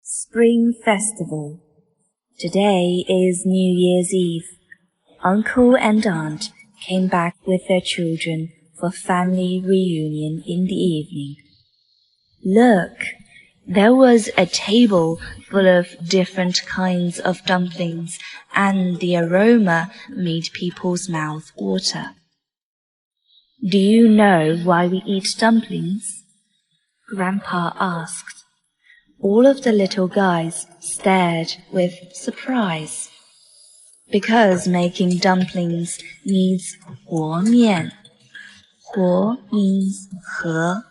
Spring Festival. Today is New Year's Eve. Uncle and Aunt came back with their children for family reunion in the evening. Look, there was a table full of different kinds of dumplings, and the aroma made people's mouths water. Do you know why we eat dumplings? Grandpa asked. All of the little guys stared with surprise. Because making dumplings needs 和面. 和 means 和.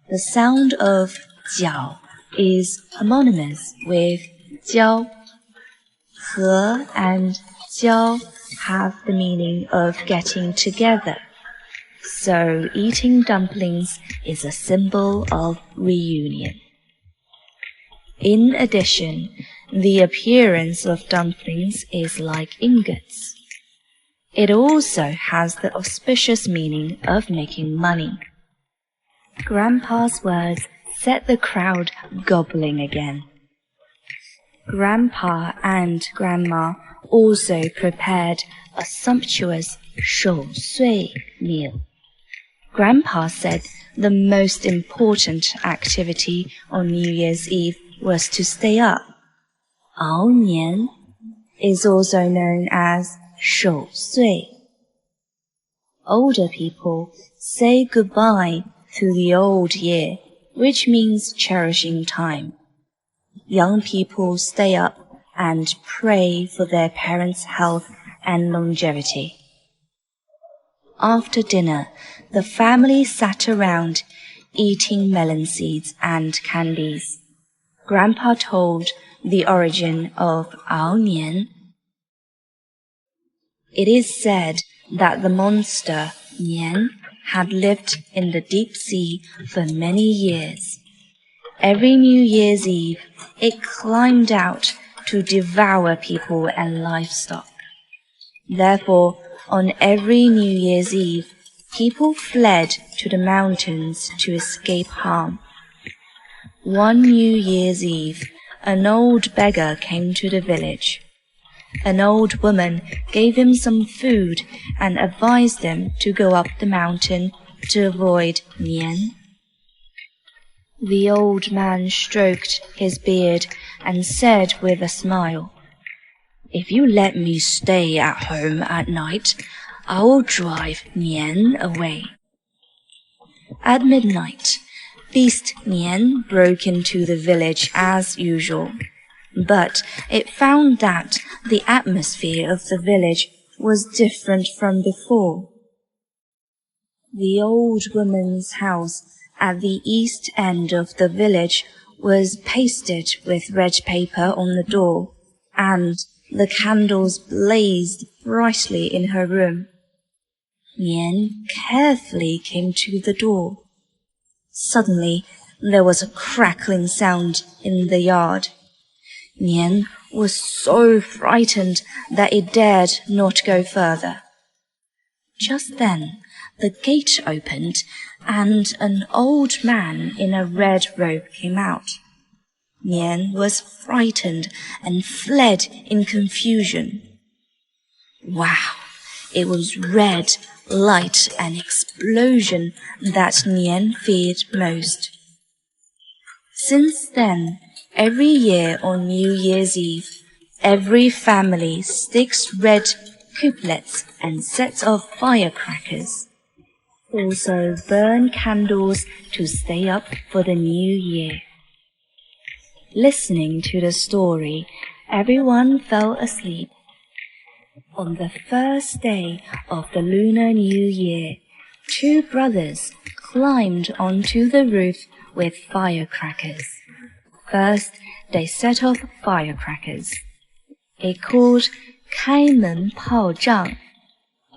The sound of 饺 is homonymous with 交. 和 and 交 have the meaning of getting together. So eating dumplings is a symbol of reunion. In addition, the appearance of dumplings is like ingots. It also has the auspicious meaning of making money. Grandpa's words set the crowd gobbling again. Grandpa and Grandma also prepared a sumptuous 守岁 meal. Grandpa said the most important activity on New Year's Eve was to stay up. 熬年 is also known as 守岁. Older people say goodbye to the old year, which means cherishing time. Young people stay up and pray for their parents' health and longevity. After dinner, the family sat around eating melon seeds and candies. Grandpa told the origin of 熬年. It is said that the monster, Nian, had lived in the deep sea for many years. Every New Year's Eve, it climbed out to devour people and livestock. Therefore, on every New Year's Eve, people fled to the mountains to escape harm. One New Year's Eve, an old beggar came to the village. An old woman gave him some food and advised him to go up the mountain to avoid Nian. The old man stroked his beard and said with a smile, "If you let me stay at home at night, I will drive Nian away." At midnight, Beast Nian broke into the village as usual, but it found that the atmosphere of the village was different from before. The old woman's house at the east end of the village was pasted with red paper on the door, and the candles blazed brightly in her room. Nian carefully came to the door. Suddenly, there was a crackling sound in the yard. Nian was so frightened that it dared not go further. Just then, the gate opened, and an old man in a red robe came out. Nian was frightened and fled in confusion. Wow! It was red, light, and explosion that Nian feared most. Since then, every year on New Year's Eve, every family sticks red couplets and sets off firecrackers. Also burn candles to stay up for the new year. Listening to the story, everyone fell asleep. On the first day of the Lunar New Year, two brothers climbed onto the roof with firecrackers. First, they set off firecrackers. It called 开门炮仗,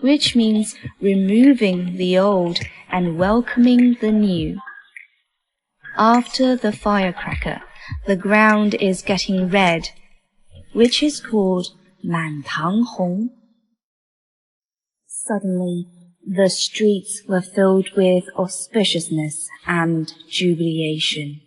which means removing the old and welcoming the new. After the firecracker, the ground is getting red, which is called 满堂红. Suddenly, the streets were filled with auspiciousness and jubilation.